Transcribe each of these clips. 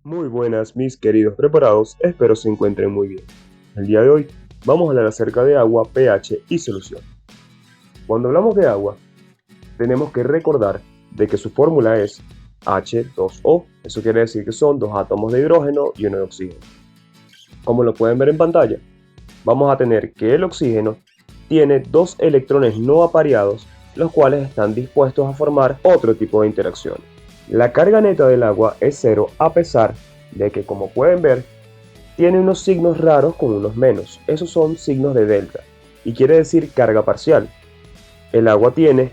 Muy buenas mis queridos preparados, espero se encuentren muy bien. El día de hoy vamos a hablar acerca de agua, pH y solución. Cuando hablamos de agua, tenemos que recordar de que su fórmula es H2O. Eso quiere decir que son dos átomos de hidrógeno y uno de oxígeno. Como lo pueden ver en pantalla, vamos a tener que el oxígeno tiene dos electrones no apareados, los cuales están dispuestos a formar otro tipo de interacción. La carga neta del agua es cero, a pesar de que, como pueden ver, tiene unos signos raros con unos menos. Esos son signos de delta y quiere decir carga parcial. El agua tiene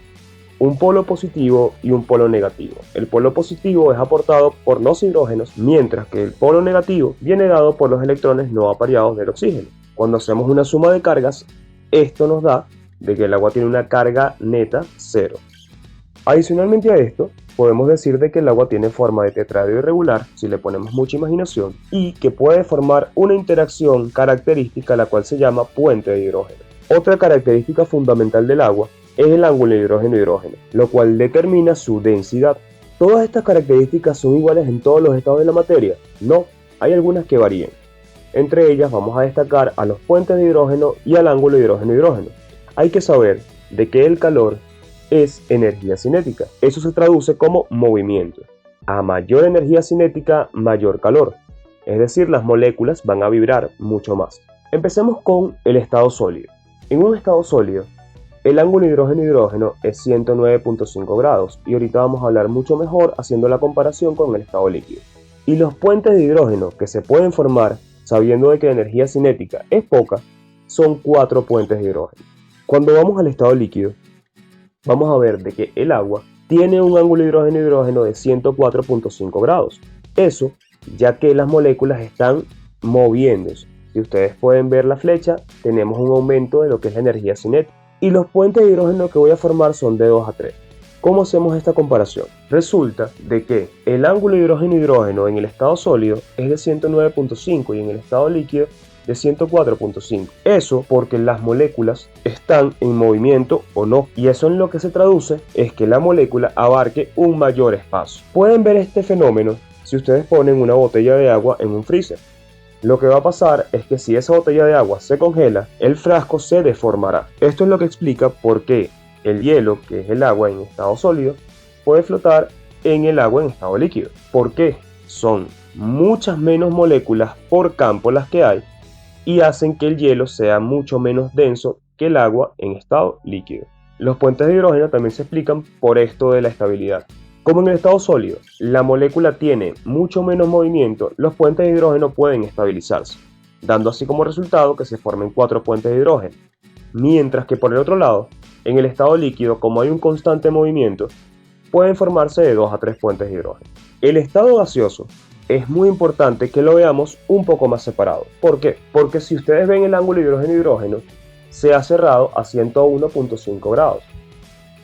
un polo positivo y un polo negativo. El polo positivo es aportado por los hidrógenos, mientras que el polo negativo viene dado por los electrones no apareados del oxígeno. Cuando hacemos una suma de cargas, esto nos da de que el agua tiene una carga neta cero. Adicionalmente a esto, podemos decir de que el agua tiene forma de tetraedro irregular, si le ponemos mucha imaginación, y que puede formar una interacción característica la cual se llama puente de hidrógeno. Otra característica fundamental del agua es el ángulo hidrógeno-hidrógeno, lo cual determina su densidad. ¿Todas estas características son iguales en todos los estados de la materia? No, hay algunas que varían. Entre ellas vamos a destacar a los puentes de hidrógeno y al ángulo hidrógeno-hidrógeno. Hay que saber de que el calor es energía cinética. Eso se traduce como movimiento. A mayor energía cinética, mayor calor. Es decir, las moléculas van a vibrar mucho más. Empecemos con el estado sólido. En un estado sólido, el ángulo hidrógeno-hidrógeno es 109.5 grados y ahorita vamos a hablar mucho mejor haciendo la comparación con el estado líquido. Y los puentes de hidrógeno que se pueden formar sabiendo de que la energía cinética es poca, son 4 puentes de hidrógeno. Cuando vamos al estado líquido, vamos a ver de que el agua tiene un ángulo hidrógeno-hidrógeno de 104.5 grados. Eso ya que las moléculas están moviéndose. Si ustedes pueden ver la flecha, tenemos un aumento de lo que es la energía cinética. Y los puentes de hidrógeno que voy a formar son de 2 a 3. ¿Cómo hacemos esta comparación? Resulta de que el ángulo hidrógeno-hidrógeno en el estado sólido es de 109.5 y en el estado líquido de 104.5. Eso porque las moléculas están en movimiento o no. Y eso en lo que se traduce es que la molécula abarque un mayor espacio. Pueden ver este fenómeno si ustedes ponen una botella de agua en un freezer. Lo que va a pasar es que si esa botella de agua se congela, el frasco se deformará. Esto es lo que explica por qué el hielo, que es el agua en estado sólido, puede flotar en el agua en estado líquido. ¿Por qué? Son muchas menos moléculas por campo las que hay y hacen que el hielo sea mucho menos denso que el agua en estado líquido. Los puentes de hidrógeno también se explican por esto de la estabilidad. Como en el estado sólido, la molécula tiene mucho menos movimiento, los puentes de hidrógeno pueden estabilizarse, dando así como resultado que se formen 4 puentes de hidrógeno. Mientras que por el otro lado, en el estado líquido, como hay un constante movimiento, pueden formarse de 2 a 3 puentes de hidrógeno. El estado gaseoso es muy importante que lo veamos un poco más separado. ¿Por qué? Porque si ustedes ven el ángulo hidrógeno-hidrógeno, se ha cerrado a 101.5 grados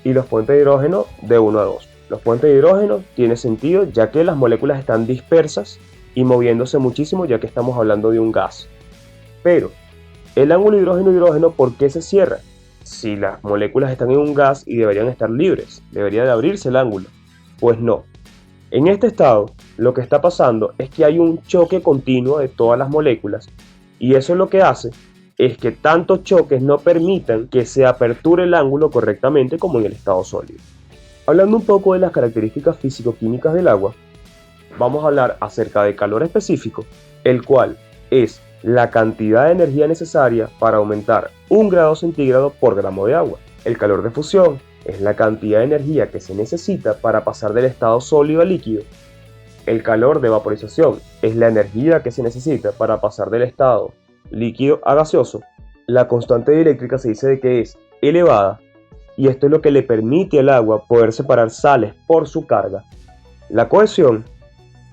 y los puentes de hidrógeno de 1 a 2. Los puentes de hidrógeno tiene sentido ya que las moléculas están dispersas y moviéndose muchísimo ya que estamos hablando de un gas. Pero el ángulo hidrógeno-hidrógeno, ¿por qué se cierra? Si las moléculas están en un gas y deberían estar libres, debería de abrirse el ángulo. Pues no. En este estado, lo que está pasando es que hay un choque continuo de todas las moléculas y eso lo que hace es que tantos choques no permitan que se aperture el ángulo correctamente como en el estado sólido. Hablando un poco de las características físico-químicas del agua, vamos a hablar acerca de calor específico, el cual es la cantidad de energía necesaria para aumentar 1 grado centígrado por gramo de agua. El calor de fusión es la cantidad de energía que se necesita para pasar del estado sólido a líquido. El calor de vaporización es la energía que se necesita para pasar del estado líquido a gaseoso. La constante dieléctrica se dice de que es elevada y esto es lo que le permite al agua poder separar sales por su carga. La cohesión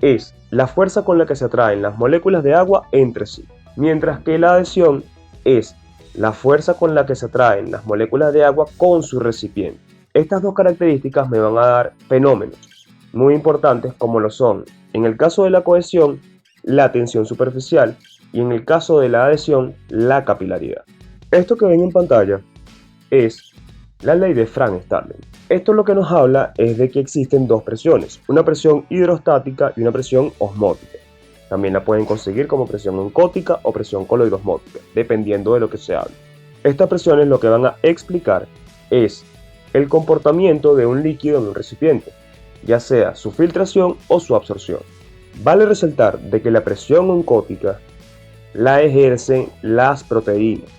es la fuerza con la que se atraen las moléculas de agua entre sí, mientras que la adhesión es la fuerza con la que se atraen las moléculas de agua con su recipiente. Estas dos características me van a dar fenómenos muy importantes como lo son, en el caso de la cohesión, la tensión superficial y en el caso de la adhesión, la capilaridad. Esto que ven en pantalla es la ley de Frank-Starling. Esto lo que nos habla es de que existen dos presiones, una presión hidrostática y una presión osmótica. También la pueden conseguir como presión oncótica o presión coloidosmótica, dependiendo de lo que se hable. Estas presiones lo que van a explicar es el comportamiento de un líquido en un recipiente, ya sea su filtración o su absorción. Vale resaltar de que la presión oncótica la ejercen las proteínas.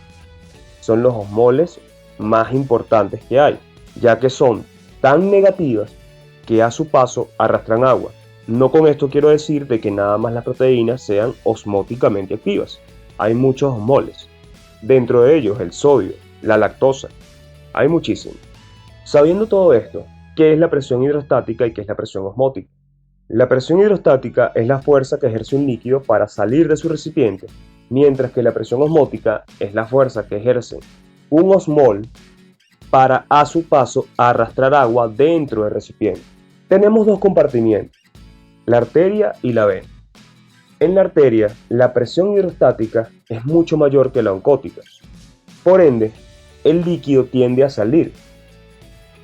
Son los osmoles más importantes que hay, ya que son tan negativas que a su paso arrastran agua. No con esto quiero decir de que nada más las proteínas sean osmóticamente activas. Hay muchos osmoles. Dentro de ellos el sodio, la lactosa. Hay muchísimos. Sabiendo todo esto, ¿qué es la presión hidrostática y qué es la presión osmótica? La presión hidrostática es la fuerza que ejerce un líquido para salir de su recipiente, mientras que la presión osmótica es la fuerza que ejerce un osmol para a su paso arrastrar agua dentro del recipiente. Tenemos dos compartimientos, la arteria y la vena. En la arteria, la presión hidrostática es mucho mayor que la oncótica. Por ende, el líquido tiende a salir.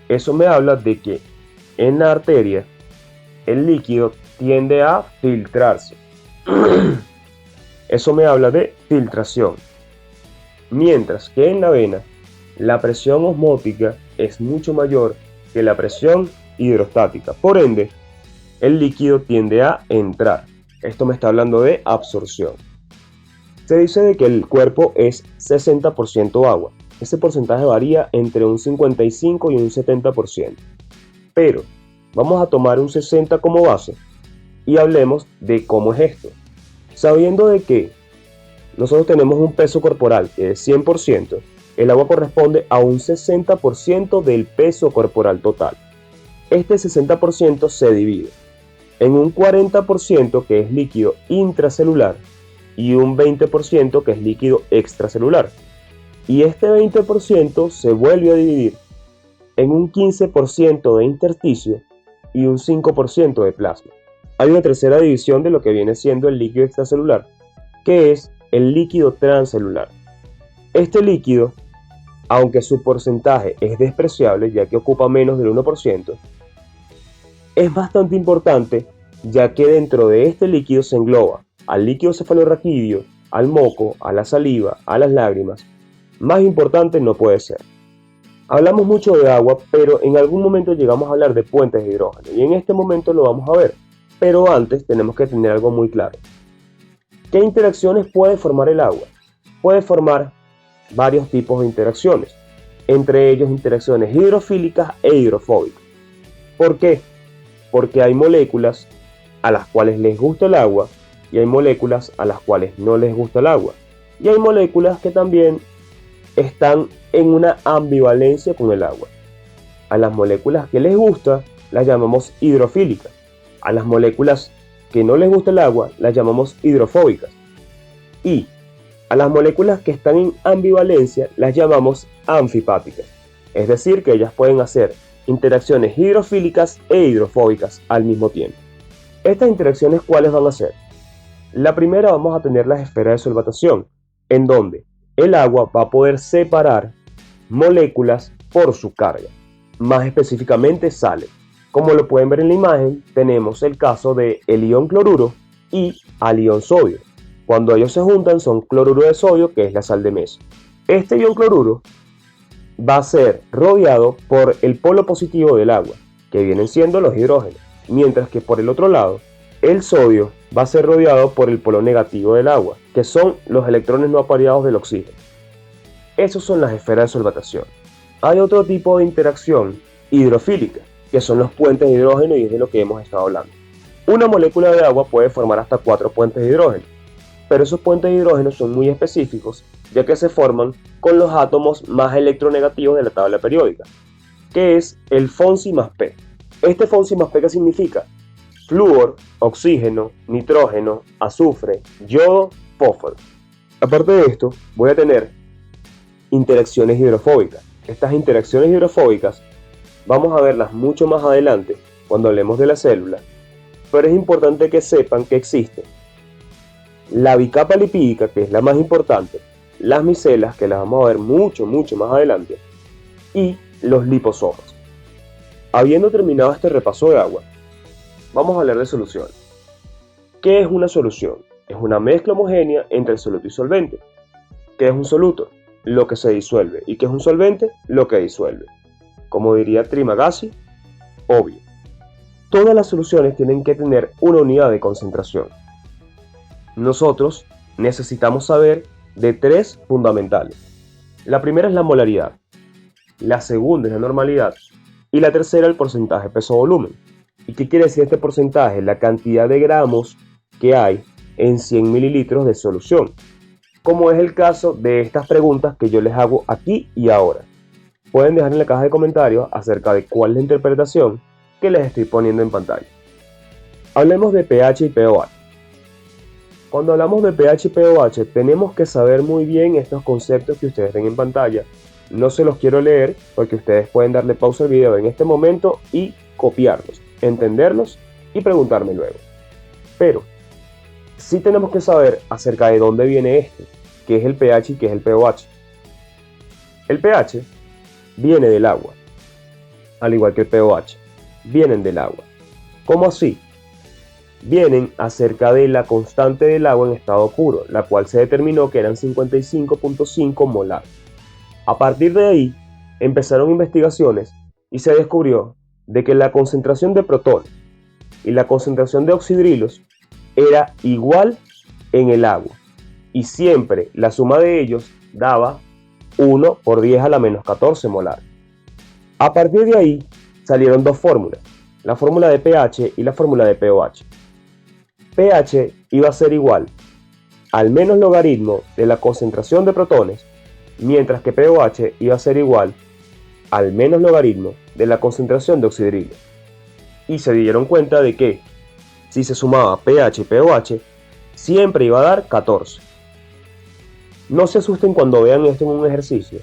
Eso me habla de que en la arteria, el líquido tiende a filtrarse. Eso me habla de filtración. Mientras que en la vena, la presión osmótica es mucho mayor que la presión hidrostática. Por ende, el líquido tiende a entrar. Esto me está hablando de absorción. Se dice de que el cuerpo es 60% agua. Ese porcentaje varía entre un 55 y un 70%. Pero vamos a tomar un 60 como base y hablemos de cómo es esto. Sabiendo de que nosotros tenemos un peso corporal que es 100%, el agua corresponde a un 60% del peso corporal total. Este 60% se divide en un 40% que es líquido intracelular y un 20% que es líquido extracelular. Y este 20% se vuelve a dividir en un 15% de intersticio y un 5% de plasma. Hay una tercera división de lo que viene siendo el líquido extracelular, que es el líquido transcelular. Este líquido, aunque su porcentaje es despreciable, ya que ocupa menos del 1%, es bastante importante, ya que dentro de este líquido se engloba al líquido cefalorraquídeo, al moco, a la saliva, a las lágrimas. Más importante no puede ser. Hablamos mucho de agua, pero en algún momento llegamos a hablar de puentes de hidrógeno, y en este momento lo vamos a ver. Pero antes tenemos que tener algo muy claro. ¿Qué interacciones puede formar el agua? Puede formar varios tipos de interacciones, entre ellos interacciones hidrofílicas e hidrofóbicas. ¿Por qué? Porque hay moléculas a las cuales les gusta el agua y hay moléculas a las cuales no les gusta el agua. Y hay moléculas que también están en una ambivalencia con el agua. A las moléculas que les gusta las llamamos hidrofílicas. A las moléculas que no les gusta el agua las llamamos hidrofóbicas. Y a las moléculas que están en ambivalencia las llamamos anfipáticas. Es decir, que ellas pueden hacer interacciones hidrofílicas e hidrofóbicas al mismo tiempo. Estas interacciones, ¿cuáles van a ser? La primera, vamos a tener las esferas de solvatación, en donde el agua va a poder separar moléculas por su carga, más específicamente sales. Como lo pueden ver en la imagen, tenemos el caso del ion cloruro y al ion sodio. Cuando ellos se juntan son cloruro de sodio, que es la sal de mesa. Este ion cloruro va a ser rodeado por el polo positivo del agua, que vienen siendo los hidrógenos, mientras que por el otro lado, el sodio va a ser rodeado por el polo negativo del agua, que son los electrones no apareados del oxígeno. Esas son las esferas de solvatación. Hay otro tipo de interacción hidrofílica, que son los puentes de hidrógeno, y es de lo que hemos estado hablando. Una molécula de agua puede formar hasta 4 puentes de hidrógeno, pero esos puentes de hidrógeno son muy específicos, ya que se forman con los átomos más electronegativos de la tabla periódica, que es el Fonsi más P. Este Fonsi más P, ¿qué significa? Flúor, oxígeno, nitrógeno, azufre, yodo, fósforo. Aparte de esto, voy a tener interacciones hidrofóbicas. Estas interacciones hidrofóbicas vamos a verlas mucho más adelante cuando hablemos de la célula, pero es importante que sepan que existe la bicapa lipídica, que es la más importante, las micelas, que las vamos a ver mucho más adelante, y los liposomas. Habiendo terminado este repaso de agua, vamos a hablar de soluciones. ¿Qué es una solución? Es una mezcla homogénea entre el soluto y solvente. ¿Qué es un soluto? Lo que se disuelve. ¿Y qué es un solvente? Lo que disuelve. Como diría Trimagasi, obvio. Todas las soluciones tienen que tener una unidad de concentración. Nosotros necesitamos saber de tres fundamentales. La primera es la molaridad, la segunda es la normalidad y la tercera el porcentaje peso-volumen. ¿Y qué quiere decir este porcentaje? La cantidad de gramos que hay en 100 mililitros de solución, como es el caso de estas preguntas que yo les hago aquí y ahora. Pueden dejar en la caja de comentarios acerca de cuál es la interpretación que les estoy poniendo en pantalla. Hablemos de pH y pOH. Cuando hablamos de pH y pOH tenemos que saber muy bien estos conceptos que ustedes ven en pantalla. No se los quiero leer porque ustedes pueden darle pausa al video en este momento y copiarlos, entenderlos y preguntarme luego. Pero sí tenemos que saber acerca de dónde viene esto, qué es el pH y qué es el pOH. El pH viene del agua, al igual que el pOH, vienen del agua. ¿Cómo así? Vienen acerca de la constante del agua en estado puro, la cual se determinó que eran 55.5 molar. A partir de ahí empezaron investigaciones y se descubrió de que la concentración de protones y la concentración de oxidrilos era igual en el agua y siempre la suma de ellos daba 1 por 10 a la menos 14 molar. A partir de ahí salieron dos fórmulas, la fórmula de pH y la fórmula de pOH. pH iba a ser igual al menos logaritmo de la concentración de protones, mientras que pOH iba a ser igual al menos logaritmo de la concentración de oxidrilos. Y se dieron cuenta de que si se sumaba pH y pOH, siempre iba a dar 14. No se asusten cuando vean esto en un ejercicio.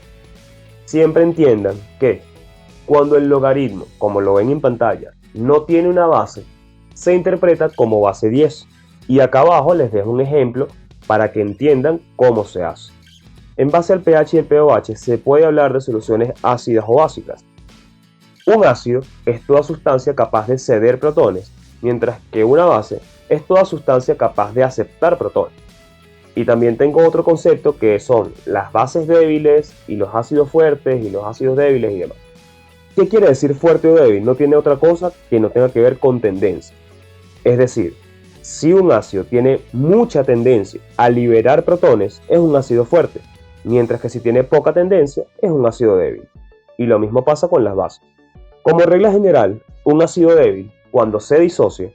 Siempre entiendan que cuando el logaritmo, como lo ven en pantalla, no tiene una base, se interpreta como base 10. Y acá abajo les dejo un ejemplo para que entiendan cómo se hace. En base al pH y el pOH se puede hablar de soluciones ácidas o básicas. Un ácido es toda sustancia capaz de ceder protones, mientras que una base es toda sustancia capaz de aceptar protones. Y también tengo otro concepto que son las bases débiles y los ácidos fuertes y los ácidos débiles y demás. ¿Qué quiere decir fuerte o débil? No tiene otra cosa que no tenga que ver con tendencia. Es decir, si un ácido tiene mucha tendencia a liberar protones, es un ácido fuerte, mientras que si tiene poca tendencia, es un ácido débil. Y lo mismo pasa con las bases. Como regla general, un ácido débil, cuando se disocia,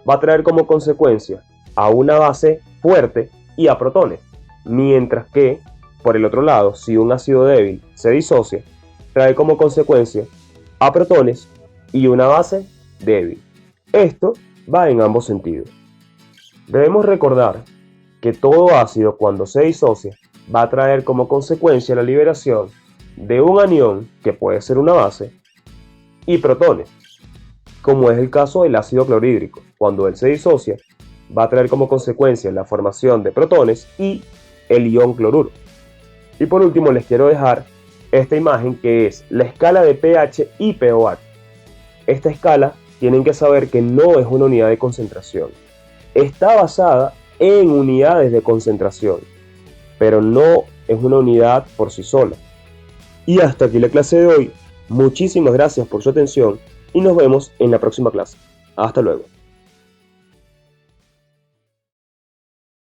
va a traer como consecuencia a una base fuerte y a protones, mientras que, por el otro lado, si un ácido débil se disocia, trae como consecuencia a protones y una base débil. Esto va en ambos sentidos. Debemos recordar que todo ácido cuando se disocia va a traer como consecuencia la liberación de un anión, que puede ser una base, y protones, como es el caso del ácido clorhídrico. Cuando él se disocia, va a traer como consecuencia la formación de protones y el ion cloruro. Y por último les quiero dejar esta imagen que es la escala de pH y pOH. Esta escala tienen que saber que no es una unidad de concentración. Está basada en unidades de concentración, pero no es una unidad por sí sola. Y hasta aquí la clase de hoy. Muchísimas gracias por su atención y nos vemos en la próxima clase. Hasta luego.